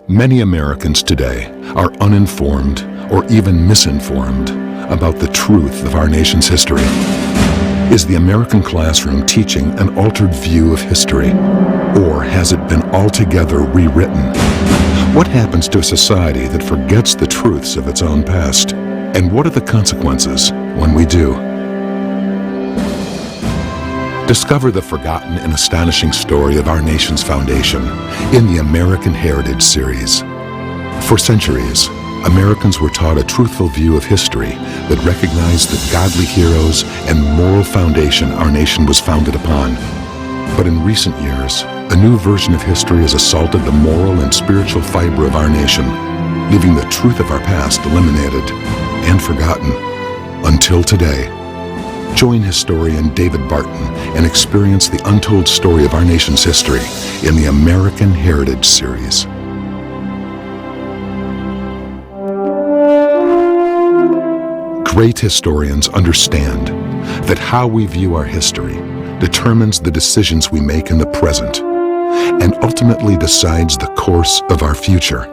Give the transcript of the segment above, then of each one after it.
Many Americans today are uninformed or even misinformed about the truth of our nation's history. Is the American classroom teaching an altered view of history, or has it been altogether rewritten? What happens to a society that forgets the truths of its own past? And what are the consequences when we do? Discover the forgotten and astonishing story of our nation's foundation in the American Heritage series. For centuries, Americans were taught a truthful view of history that recognized the godly heroes and moral foundation our nation was founded upon. But in recent years, a new version of history has assaulted the moral and spiritual fiber of our nation, leaving the truth of our past eliminated and forgotten until today. Join historian David Barton and experience the untold story of our nation's history in the American Heritage series. Great historians understand that how we view our history determines the decisions we make in the present and ultimately decides the course of our future.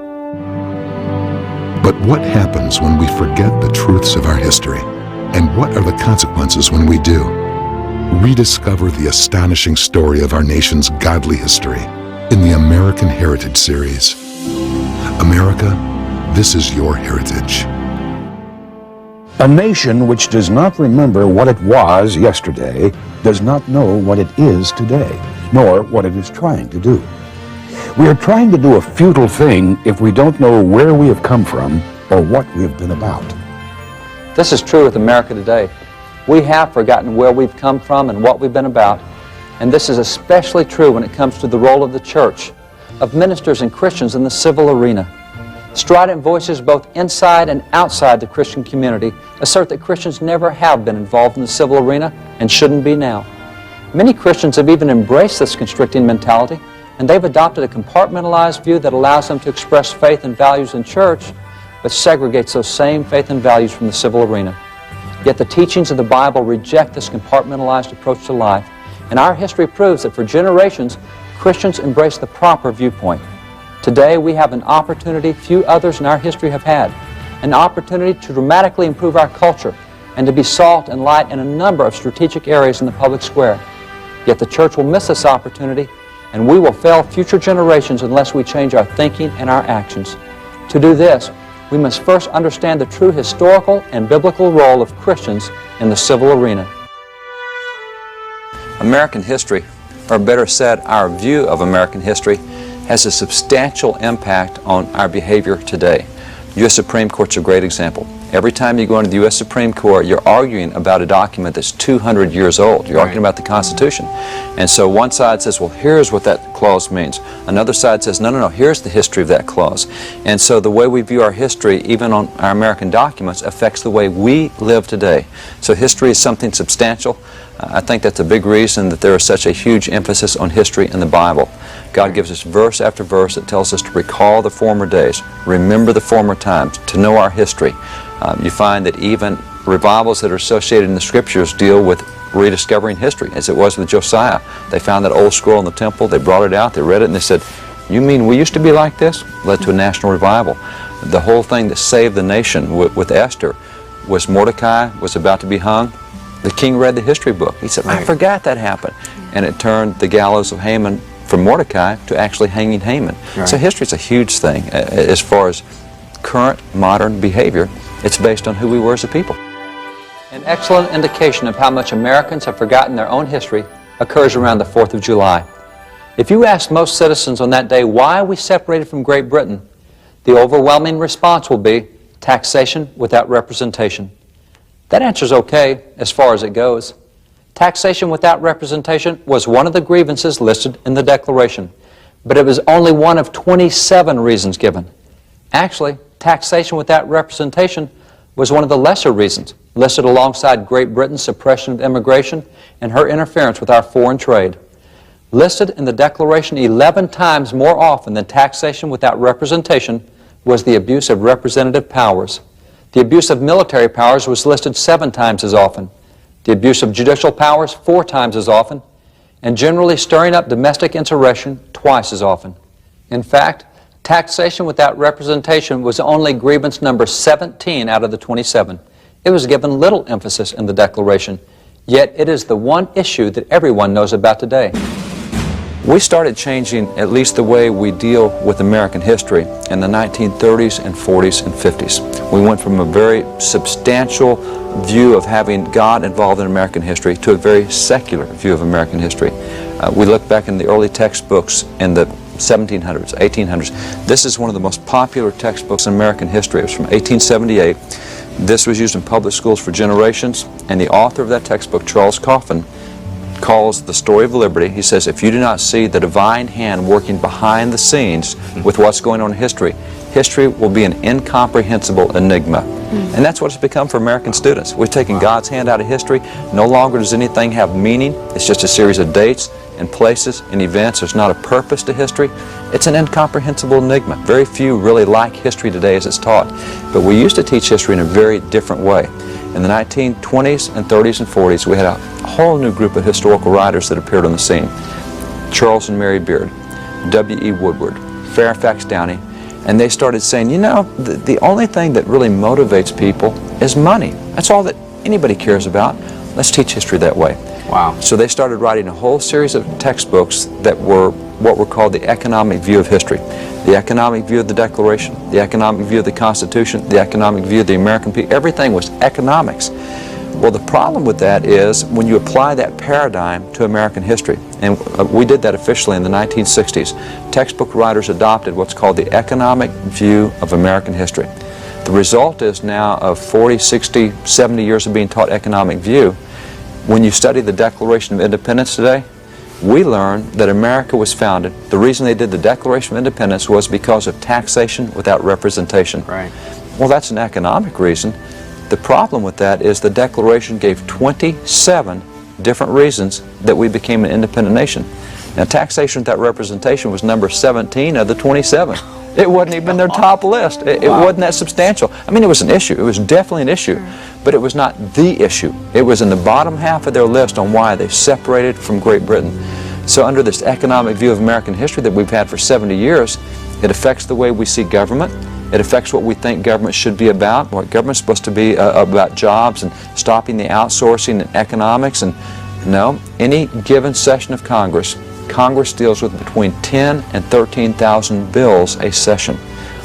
But what happens when we forget the truths of our history? And what are the consequences when we do? Rediscover the astonishing story of our nation's godly history in the American Heritage series. America, this is your heritage. A nation which does not remember what it was yesterday does not know what it is today, nor what it is trying to do. We are trying to do a futile thing if we don't know where we have come from or what we have been about. This is true with America today. We have forgotten where we've come from and what we've been about. And this is especially true when it comes to the role of the church, of ministers and Christians in the civil arena. Strident voices both inside and outside the Christian community assert that Christians never have been involved in the civil arena and shouldn't be now. Many Christians have even embraced this constricting mentality, and they've adopted a compartmentalized view that allows them to express faith and values in church, but segregates those same faith and values from the civil arena. Yet the teachings of the Bible reject this compartmentalized approach to life, and our history proves that for generations, Christians embrace the proper viewpoint. Today, we have an opportunity few others in our history have had, an opportunity to dramatically improve our culture and to be salt and light in a number of strategic areas in the public square. Yet the church will miss this opportunity, and we will fail future generations unless we change our thinking and our actions. To do this, we must first understand the true historical and biblical role of Christians in the civil arena. American history, or better said, our view of American history, has a substantial impact on our behavior today. The U.S. Supreme Court's a great example. Every time you go into the U.S. Supreme Court, you're arguing about a document that's 200 years old. You're arguing about the Constitution. And so one side says, well, here's what that clause means. Another side says, no, here's the history of that clause. And so the way we view our history, even on our American documents, affects the way we live today. So history is something substantial. I think that's a big reason that there is such a huge emphasis on history in the Bible. God gives us verse after verse that tells us to recall the former days, remember the former times, to know our history. You find that even revivals that are associated in the Scriptures deal with rediscovering history, as it was with Josiah. They found that old scroll in the temple, they brought it out, they read it, and they said, you mean we used to be like this? Led to a national revival. The whole thing that saved the nation with Esther was Mordecai was about to be hung. The king read the history book. He said, I forgot that happened. And it turned the gallows of Haman from Mordecai to actually hanging Haman. Right. So history is a huge thing as far as current modern behavior. It's based on who we were as a people. An excellent indication of how much Americans have forgotten their own history occurs around the 4th of July. If you ask most citizens on that day why we separated from Great Britain, the overwhelming response will be taxation without representation. That answer's okay as far as it goes. Taxation without representation was one of the grievances listed in the Declaration, but it was only one of 27 reasons given. Actually, taxation without representation was one of the lesser reasons listed alongside Great Britain's suppression of immigration and her interference with our foreign trade. Listed in the Declaration 11 times more often than taxation without representation was the abuse of representative powers. The abuse of military powers was listed 7 times as often. The abuse of judicial powers 4 times as often, and generally stirring up domestic insurrection twice as often. In fact, Taxation without representation was only grievance number 17 out of the 27. It was given little emphasis in the Declaration, yet it is the one issue that everyone knows about today. We started changing at least the way we deal with American history in the 1930s and 40s and 50s. We went from a very substantial view of having God involved in American history to a very secular view of American history. We look back in the early textbooks in the 1700s, 1800s. This is one of the most popular textbooks in American history. It was from 1878. This was used in public schools for generations, and the author of that textbook, Charles Coffin, calls the story of liberty. He says, if you do not see the divine hand working behind the scenes with what's going on in history, history will be an incomprehensible enigma. And that's what it's become for American students. We've taken God's hand out of history. No longer does anything have meaning. It's just a series of dates and places and events. There's not a purpose to history. It's an incomprehensible enigma. Very few really like history today as it's taught. But we used to teach history in a very different way. In the 1920s and 30s and 40s, we had a whole new group of historical writers that appeared on the scene. Charles and Mary Beard, W.E. Woodward, Fairfax Downey, and they started saying, you know, the only thing that really motivates people is money. That's all that anybody cares about. Let's teach history that way. Wow. So they started writing a whole series of textbooks that were what were called the economic view of history. The economic view of the Declaration, the economic view of the Constitution, the economic view of the American people. Everything was economics. Well, the problem with that is when you apply that paradigm to American history, and we did that officially in the 1960s, textbook writers adopted what's called the economic view of American history. The result is now of 40, 60, 70 years of being taught economic view. When you study the Declaration of Independence today, we learn that America was founded. The reason they did the Declaration of Independence was because of taxation without representation. Right. Well, that's an economic reason. The problem with that is the Declaration gave 27 different reasons that we became an independent nation. Now, taxation without representation was number 17 of the 27. It wasn't even their top list. It wasn't that substantial. I mean, it was an issue. It was definitely an issue, but it was not the issue. It was in the bottom half of their list on why they separated from Great Britain. So under this economic view of American history that we've had for 70 years, it affects the way we see government. It affects what we think government should be about, what government's supposed to be about jobs and stopping the outsourcing and economics. And no, any given session of Congress deals with between 10 and 13,000 bills a session.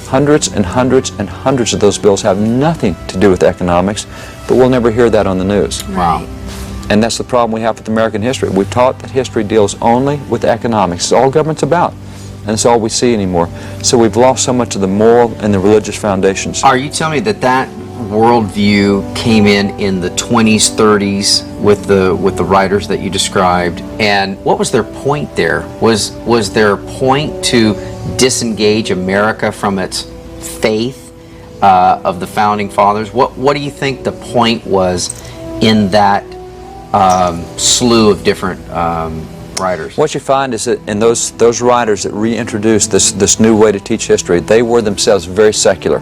Hundreds and hundreds and hundreds of those bills have nothing to do with economics, but we'll never hear that on the news. Wow. And that's the problem we have with American history. We've taught that history deals only with economics. It's all government's about. And it's all we see anymore. So we've lost so much of the moral and the religious foundations. Are you telling me that worldview came in the 20s, 30s with the writers that you described? And what was their point there? Was their point to disengage America from its faith of the founding fathers? What do you think the point was in that slew of different writers? What you find is that in those writers that reintroduced this new way to teach history, they were themselves very secular.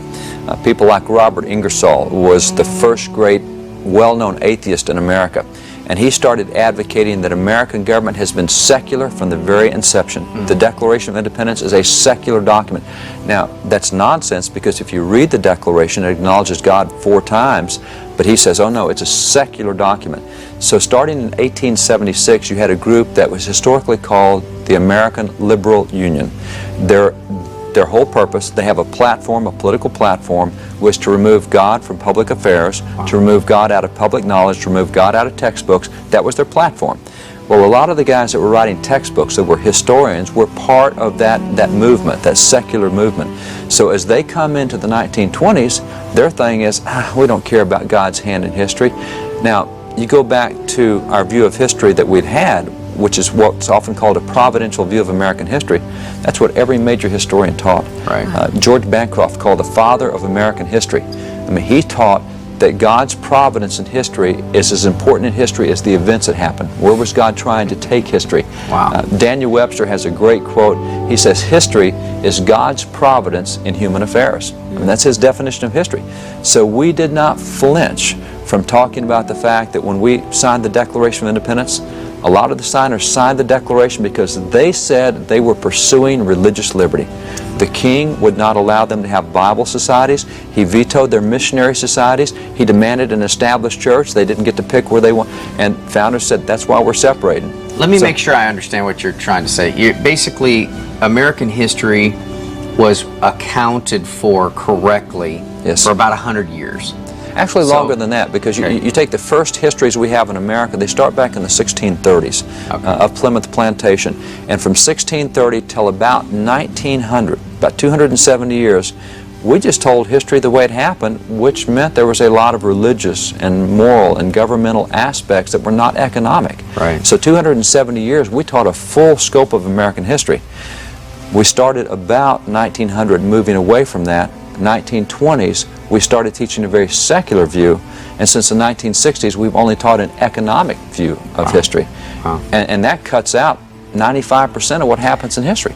People like Robert Ingersoll was the first great well-known atheist in America. And he started advocating that American government has been secular from the very inception. The Declaration of Independence is a secular document. Now, that's nonsense because if you read the Declaration, it acknowledges God 4 times, but he says, oh no, it's a secular document. So starting in 1876, you had a group that was historically called the American Liberal Union. Their whole purpose, they have a platform, a political platform, was to remove God from public affairs, to remove God out of public knowledge, to remove God out of textbooks. That was their platform. Well, a lot of the guys that were writing textbooks that were historians were part of that movement, that secular movement. So as they come into the 1920s, their thing is, we don't care about God's hand in history. Now, you go back to our view of history that we'd had, which is what's often called a providential view of American history. That's what every major historian taught. Right. George Bancroft, called the father of American history. I mean, he taught that God's providence in history is as important in history as the events that happen. Where was God trying to take history? Wow. Daniel Webster has a great quote. He says, history is God's providence in human affairs. And that's his definition of history. So we did not flinch from talking about the fact that when we signed the Declaration of Independence, A lot of the signers signed the Declaration because they said they were pursuing religious liberty. The king would not allow them to have Bible societies. He vetoed their missionary societies. He demanded an established church. They didn't get to pick where they want. And founders said, that's why we're separating. Let me make sure I understand what you're trying to say. Basically, American history was accounted for correctly for about 100 years. Actually longer than that, because you take the first histories we have in America, they start back in the 1630s of Plymouth Plantation. And from 1630 till about 1900, about 270 years, we just told history the way it happened, which meant there was a lot of religious and moral and governmental aspects that were not economic. Right. So 270 years, we taught a full scope of American history. We started about 1900 moving away from that. 1920s, we started teaching a very secular view, and since the 1960s, we've only taught an economic view of history. And that cuts out 95% of what happens in history.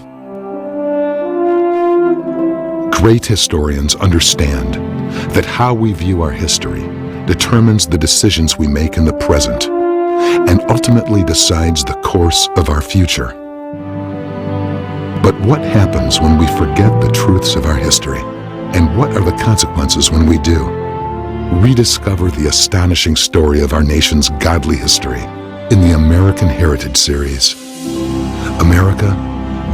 Great historians understand that how we view our history determines the decisions we make in the present and ultimately decides the course of our future. But what happens when we forget the truths of our history? And what are the consequences when we do? Rediscover the astonishing story of our nation's godly history in the American Heritage series. America,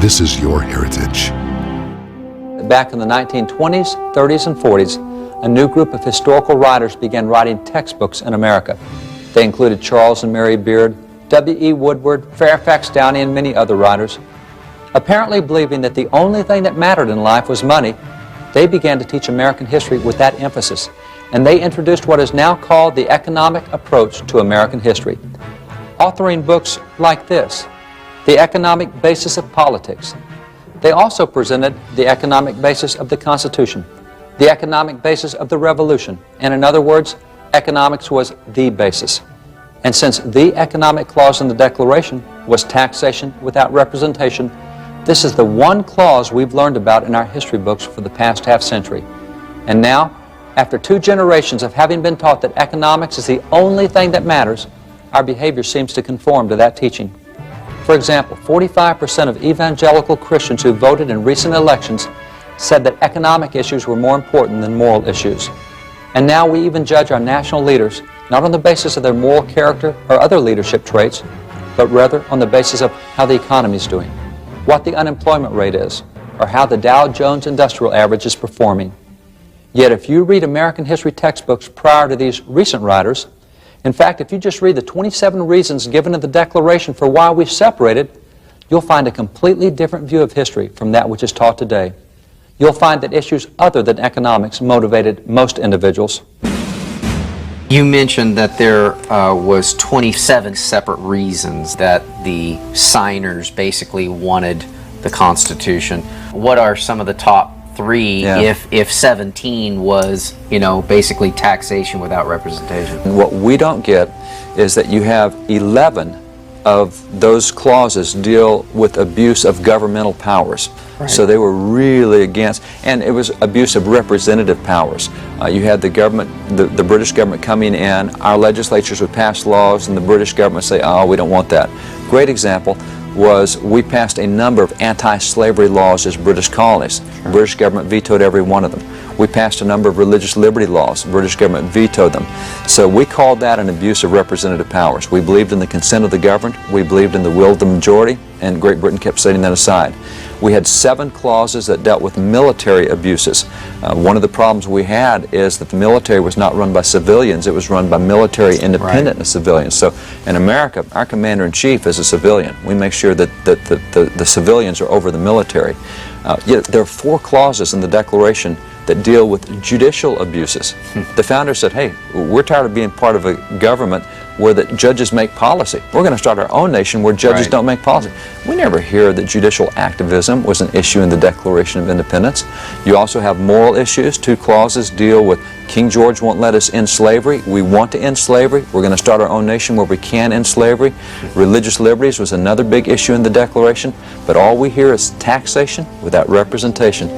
this is your heritage. Back in the 1920s, 30s, and 40s, a new group of historical writers began writing textbooks in America. They included Charles and Mary Beard, W.E. Woodward, Fairfax Downey, and many other writers. Apparently believing that the only thing that mattered in life was money, they began to teach American history with that emphasis, and they introduced what is now called the economic approach to American history, authoring books like this, The Economic Basis of Politics. They also presented the economic basis of the Constitution, the economic basis of the Revolution, and in other words, economics was the basis. And since the economic clause in the Declaration was taxation without representation, this is the one clause we've learned about in our history books for the past half-century. And now, after 2 generations of having been taught that economics is the only thing that matters, our behavior seems to conform to that teaching. For example, 45% of evangelical Christians who voted in recent elections said that economic issues were more important than moral issues. And now we even judge our national leaders not on the basis of their moral character or other leadership traits, but rather on the basis of how the economy is doing, what the unemployment rate is, or how the Dow Jones Industrial Average is performing. Yet if you read American history textbooks prior to these recent writers, in fact, if you just read the 27 reasons given in the Declaration for why we separated, you'll find a completely different view of history from that which is taught today. You'll find that issues other than economics motivated most individuals. You mentioned that there was 27 separate reasons that the signers basically wanted the Constitution. What are some of the top 3 if 17 was, basically taxation without representation? What we don't get is that you have 11 of those clauses deal with abuse of governmental powers. Right. So they were really against, and it was abuse of representative powers. You had the government, the British government coming in, our legislatures would pass laws, and the British government say, oh, we don't want that. Great example was we passed a number of anti-slavery laws as British colonies. The British government vetoed every one of them. We passed a number of religious liberty laws. The British government vetoed them. So we called that an abuse of representative powers. We believed in the consent of the governed. We believed in the will of the majority, and Great Britain kept setting that aside. We had 7 clauses that dealt with military abuses. One of the problems we had is that the military was not run by civilians. It was run by military independent of civilians. So in America, our commander-in-chief is a civilian. We make sure that the civilians are over the military. Yet there are 4 clauses in the Declaration that deal with judicial abuses. The founders said, hey, we're tired of being part of a government where the judges make policy. We're going to start our own nation where judges don't make policy. We never hear that judicial activism was an issue in the Declaration of Independence. You also have moral issues. 2 clauses deal with King George won't let us end slavery. We want to end slavery. We're going to start our own nation where we can end slavery. Religious liberties was another big issue in the Declaration. But all we hear is taxation without representation.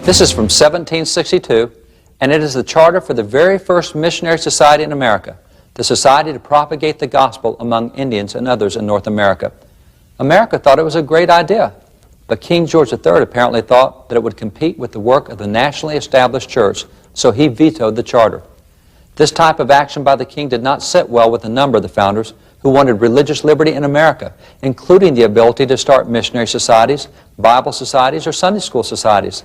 This is from 1762, and it is the charter for the very first missionary society in America, the Society to Propagate the Gospel Among Indians and Others in North America. America thought it was a great idea, but King George III apparently thought that it would compete with the work of the nationally established church, so he vetoed the charter. This type of action by the king did not sit well with a number of the founders who wanted religious liberty in America, including the ability to start missionary societies, Bible societies, or Sunday school societies.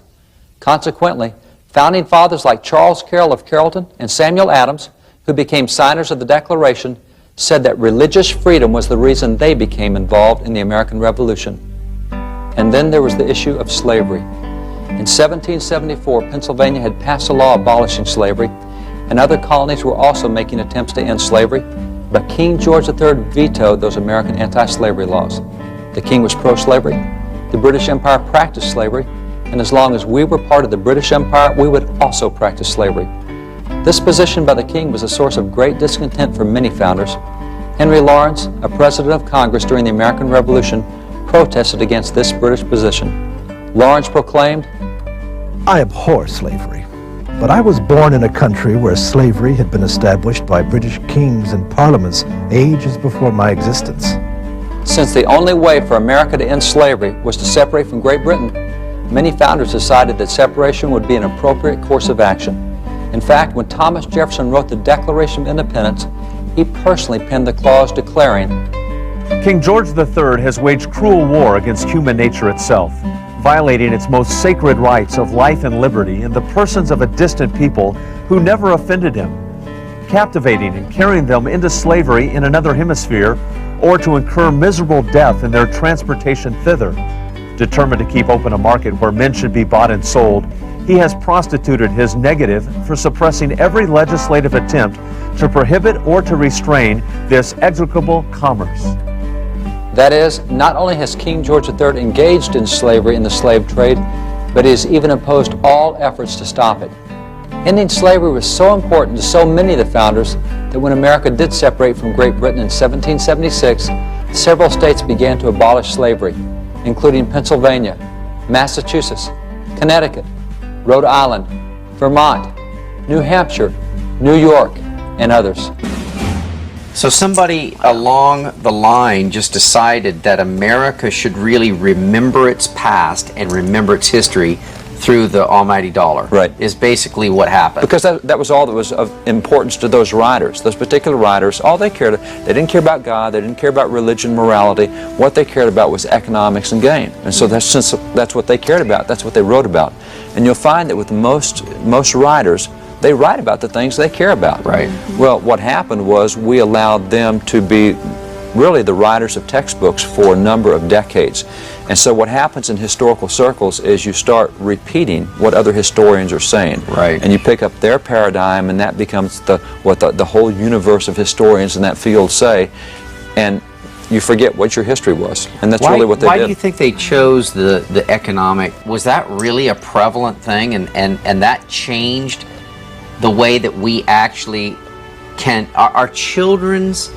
Consequently, founding fathers like Charles Carroll of Carrollton and Samuel Adams, who became signers of the Declaration, said that religious freedom was the reason they became involved in the American Revolution. And then there was the issue of slavery. In 1774, Pennsylvania had passed a law abolishing slavery, and other colonies were also making attempts to end slavery, but King George III vetoed those American anti-slavery laws. The king was pro-slavery, the British Empire practiced slavery, and as long as we were part of the British Empire, we would also practice slavery. This position by the king was a source of great discontent for many founders. Henry Lawrence, a president of Congress during the American Revolution, protested against this British position. Lawrence proclaimed, I abhor slavery, but I was born in a country where slavery had been established by British kings and parliaments ages before my existence. since the only way for America to end slavery was to separate from Great Britain, many founders decided that separation would be an appropriate course of action. In fact, when Thomas Jefferson wrote the Declaration of Independence, he personally penned the clause declaring, King George III has waged cruel war against human nature itself, violating its most sacred rights of life and liberty in the persons of a distant people who never offended him, captivating and carrying them into slavery in another hemisphere, or to incur miserable death in their transportation thither. Determined to keep open a market where men should be bought and sold, he has prostituted his negative for suppressing every legislative attempt to prohibit or to restrain this execrable commerce. that is, not only has King George III engaged in slavery in the slave trade, but he has even opposed all efforts to stop it. Ending slavery was so important to so many of the founders that when America did separate from Great Britain in 1776, several states began to abolish slavery, including Pennsylvania, Massachusetts, Connecticut, Rhode Island, Vermont, New Hampshire, New York, and others. So somebody along the line just decided that America should really remember its past and remember its history through the almighty dollar. Right. Is basically what happened. Because that was all that was of importance to those writers. Those particular writers, all they cared, they didn't care about God, they didn't care about religion, morality. What they cared about was economics and gain. And so since that's what they cared about, that's what they wrote about. And you'll find that with most writers, they write about the things they care about. Right. Well, what happened was we allowed them to be really the writers of textbooks for a number of decades. And so what happens in historical circles is you start repeating what other historians are saying. Right. And you pick up their paradigm, and that becomes what the whole universe of historians in that field say, and you forget what your history was. And that's really what they did. Why do you think they chose the economic? Was that really a prevalent thing, and that changed the way that we actually can, our children's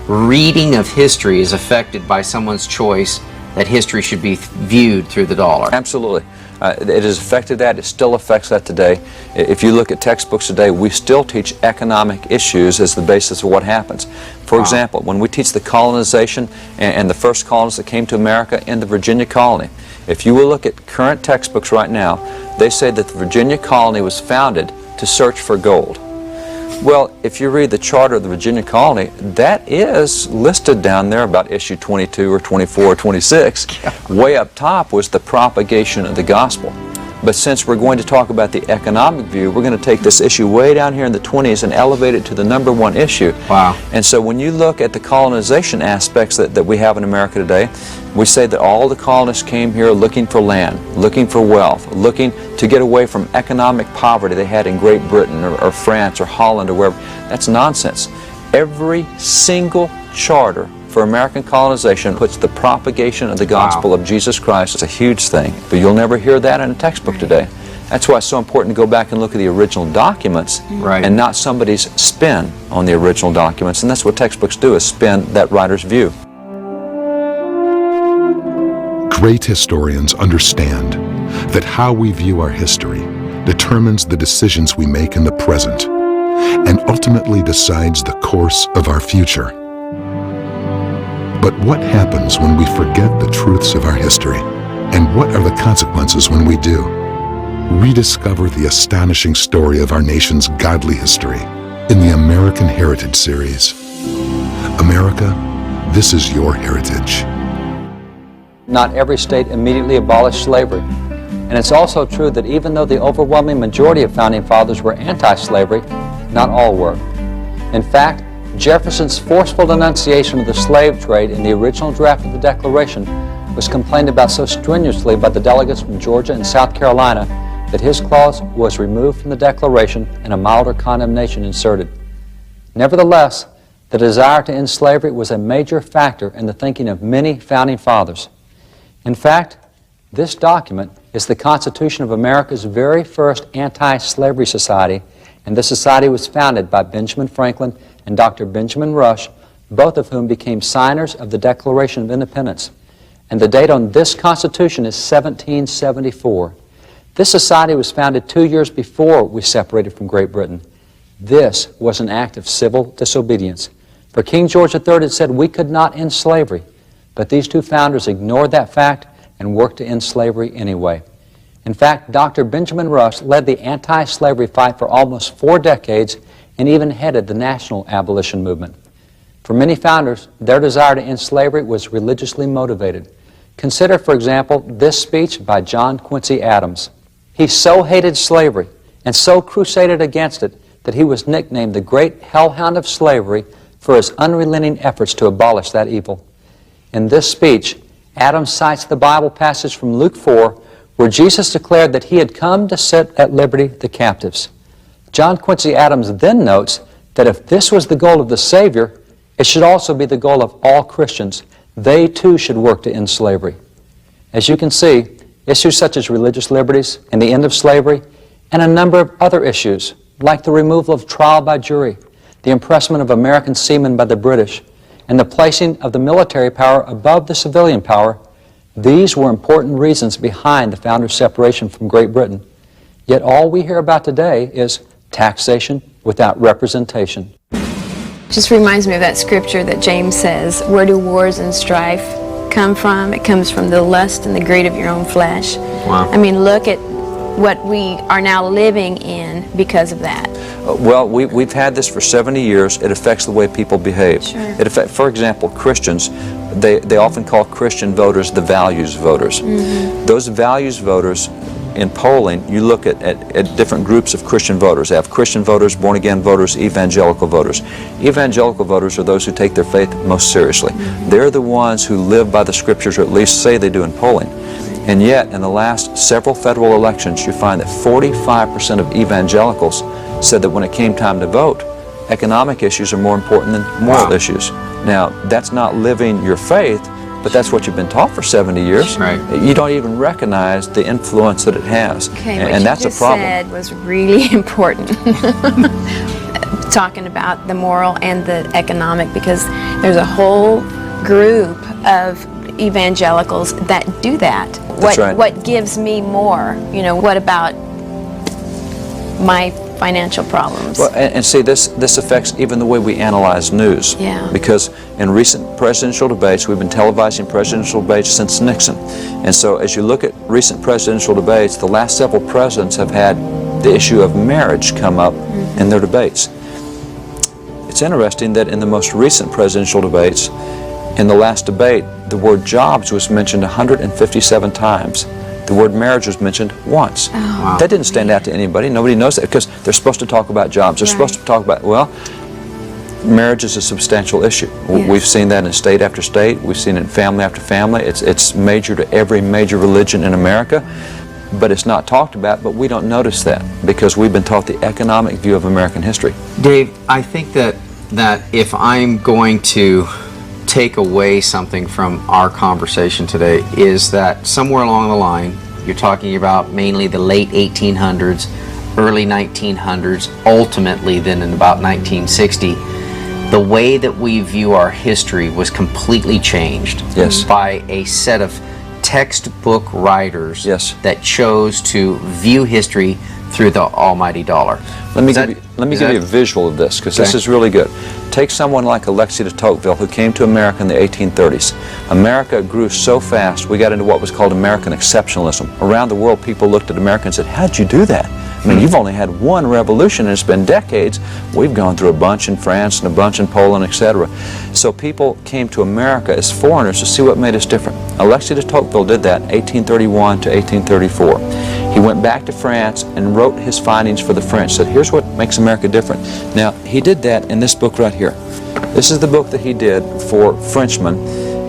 reading of history is affected by someone's choice that history should be viewed through the dollar? Absolutely. It has affected that. It still affects that today. If you look at textbooks today, we still teach economic issues as the basis of what happens. For example, when we teach the colonization and the first colonists that came to America in the Virginia colony, if you will look at current textbooks right now, they say that the Virginia colony was founded to search for gold. Well, if you read the charter of the Virginia colony, that is listed down there about issue 22 or 24 or 26. Way up top was the propagation of the gospel. But since we're going to talk about the economic view, we're going to take this issue way down here in the 20s and elevate it to the #1 issue. Wow. And so when you look at the colonization aspects that we have in America today, we say that all the colonists came here looking for land, looking for wealth, looking to get away from economic poverty they had in Great Britain or France or Holland or wherever. That's nonsense. Every single charter for American colonization puts the propagation of the gospel of Jesus Christ. It's a huge thing, but you'll never hear that in a textbook today. That's why it's so important to go back and look at the original documents and not somebody's spin on the original documents. And that's what textbooks do, is spin that writer's view. Great historians understand that how we view our history determines the decisions we make in the present. and ultimately decides the course of our future. But what happens when we forget the truths of our history? And what are the consequences when we do? Rediscover the astonishing story of our nation's godly history in the American Heritage series. America, this is your heritage. Not every state immediately abolished slavery. And it's also true that even though the overwhelming majority of founding fathers were anti-slavery, not all were. In fact, Jefferson's forceful denunciation of the slave trade in the original draft of the Declaration was complained about so strenuously by the delegates from Georgia and South Carolina that his clause was removed from the Declaration and a milder condemnation inserted. Nevertheless, the desire to end slavery was a major factor in the thinking of many founding fathers. In fact, this document is the Constitution of America's very first anti-slavery society, and this society was founded by Benjamin Franklin and Dr. Benjamin Rush, both of whom became signers of the Declaration of Independence. And the date on this Constitution is 1774. This society was founded 2 years before we separated from Great Britain. This was an act of civil disobedience. For King George III had said we could not end slavery, but these two founders ignored that fact and worked to end slavery anyway. In fact, Dr. Benjamin Rush led the anti-slavery fight for almost 4 decades and even headed the national abolition movement. For many founders, their desire to end slavery was religiously motivated. Consider, for example, this speech by John Quincy Adams. He so hated slavery and so crusaded against it that he was nicknamed the great hellhound of slavery for his unrelenting efforts to abolish that evil. In this speech, Adams cites the Bible passage from Luke 4, where Jesus declared that he had come to set at liberty the captives. John Quincy Adams then notes that if this was the goal of the Savior, it should also be the goal of all Christians. They too should work to end slavery. As you can see, issues such as religious liberties and the end of slavery, and a number of other issues, like the removal of trial by jury, the impressment of American seamen by the British, and the placing of the military power above the civilian power, these were important reasons behind the founders' separation from Great Britain. Yet all we hear about today is taxation without representation. Just reminds me of that scripture that James says, where do wars and strife come from? It comes from the lust and the greed of your own flesh. Wow. I mean, look at what we are now living in because of that. Well, we've had this for 70 years. It affects the way people behave. Sure. It affects, for example, Christians, they often call Christian voters the values voters. Mm-hmm. Those values voters, in polling, you look at different groups of Christian voters. They have Christian voters, born-again voters, evangelical voters. Evangelical voters are those who take their faith most seriously. Mm-hmm. They're the ones who live by the Scriptures, or at least say they do in polling. And yet, in the last several federal elections, you find that 45% of evangelicals said that when it came time to vote, economic issues are more important than moral issues. Now, that's not living your faith, but that's what you've been taught for 70 years. Right. You don't even recognize the influence that it has. Okay, and what that's you a just problem. said was really important. Talking about the moral and the economic, because there's a whole group of evangelicals that do that. That's right. What gives me more? You know, what about my financial problems? Well, and see, this affects even the way we analyze news. Yeah. Because in recent presidential debates, we've been televising presidential debates since Nixon. And so as you look at recent presidential debates, the last several presidents have had the issue of marriage come up in their debates. It's interesting that in the most recent presidential debates, in the last debate, the word jobs was mentioned 157 times. The word marriage was mentioned once. Oh. Wow. That didn't stand out to anybody. Nobody knows that because they're supposed to talk about jobs. They're supposed to talk about, well, marriage is a substantial issue. Yes. We've seen that in state after state. We've seen it in family after family. It's major to every major religion in America, but it's not talked about, but we don't notice that because we've been taught the economic view of American history. Dave, I think that if I'm going to take away something from our conversation today is that somewhere along the line, you're talking about mainly the late 1800s, early 1900s, ultimately then in about 1960, the way that we view our history was completely changed Yes. by a set of textbook writers Yes. that chose to view history through the almighty dollar. Let me give you a visual of this, because this is really good. Take someone like Alexis de Tocqueville, who came to America in the 1830s. America grew so fast, we got into what was called American exceptionalism. Around the world, people looked at America and said, how'd you do that? I mean, you've only had one revolution, and it's been decades. We've gone through a bunch in France and a bunch in Poland, etc. So people came to America as foreigners to see what made us different. Alexis de Tocqueville did that 1831 to 1834. He went back to France and wrote his findings for the French, said, here's what makes America different. Now, he did that in this book right here. This is the book that he did for Frenchmen.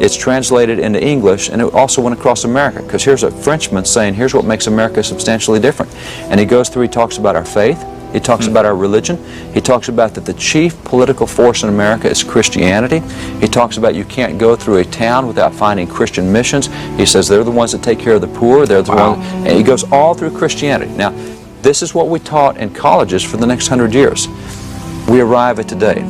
It's translated into English, and it also went across America, because here's a Frenchman saying, here's what makes America substantially different. And he goes through, he talks about our faith, he talks about our religion, he talks about that the chief political force in America is Christianity. He talks about you can't go through a town without finding Christian missions. He says they're the ones that take care of the poor, they're the ones, and he goes all through Christianity. Now, this is what we taught in colleges for the next 100 years. We arrive at today.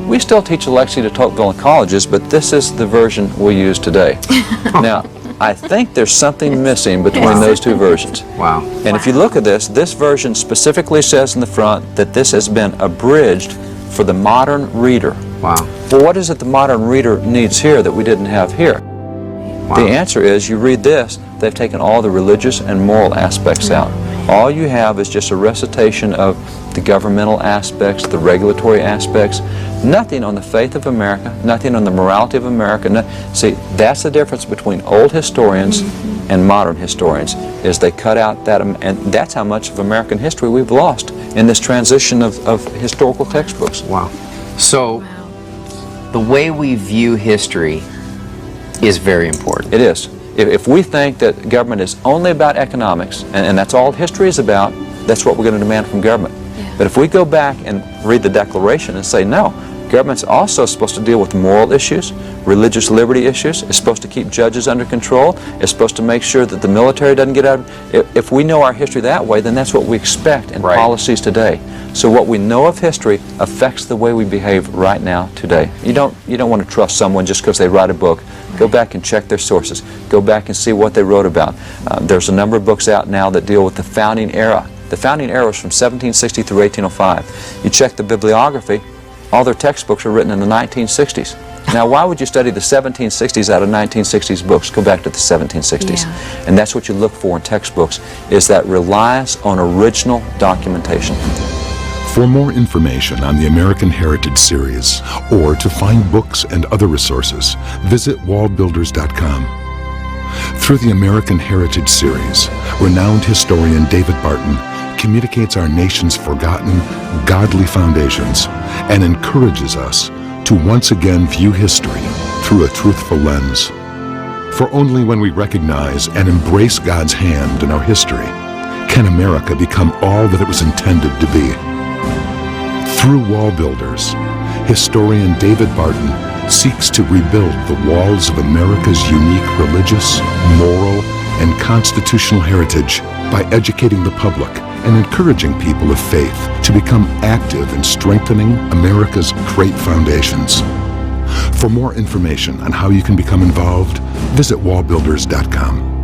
We still teach Alexis de Tocqueville in colleges, but this is the version we use today. Now, I think there's something missing between those two versions. Wow. And if you look at this version specifically says in the front that this has been abridged for the modern reader. Wow. Well, what is it the modern reader needs here that we didn't have here? Wow. The answer is, you read this, they've taken all the religious and moral aspects out. All you have is just a recitation of the governmental aspects, the regulatory aspects, nothing on the faith of America, nothing on the morality of America. See, that's the difference between old historians and modern historians, is they cut out that, and that's how much of American history we've lost in this transition of historical textbooks. Wow. So, the way we view history is very important. It is. If we think that government is only about economics, and that's all history is about, that's what we're going to demand from government. Yeah. But if we go back and read the Declaration and say, no, government's also supposed to deal with moral issues, religious liberty issues, it's supposed to keep judges under control, it's supposed to make sure that the military doesn't get out. If we know our history that way, then that's what we expect in policies today. So what we know of history affects the way we behave right now today. You don't want to trust someone just because they write a book. Go back and check their sources. Go back and see what they wrote about. There's a number of books out now that deal with the founding era. The founding era was from 1760 through 1805. You check the bibliography, all their textbooks are written in the 1960s. Now, why would you study the 1760s out of 1960s books? Go back to the 1760s. Yeah. And that's what you look for in textbooks, is that reliance on original documentation. For more information on the American Heritage Series, or to find books and other resources, visit wallbuilders.com. Through the American Heritage Series, renowned historian David Barton communicates our nation's forgotten, godly foundations and encourages us to once again view history through a truthful lens. For only when we recognize and embrace God's hand in our history can America become all that it was intended to be. Through Wall Builders, historian David Barton seeks to rebuild the walls of America's unique religious, moral, and constitutional heritage by educating the public and encouraging people of faith to become active in strengthening America's great foundations. For more information on how you can become involved, visit wallbuilders.com.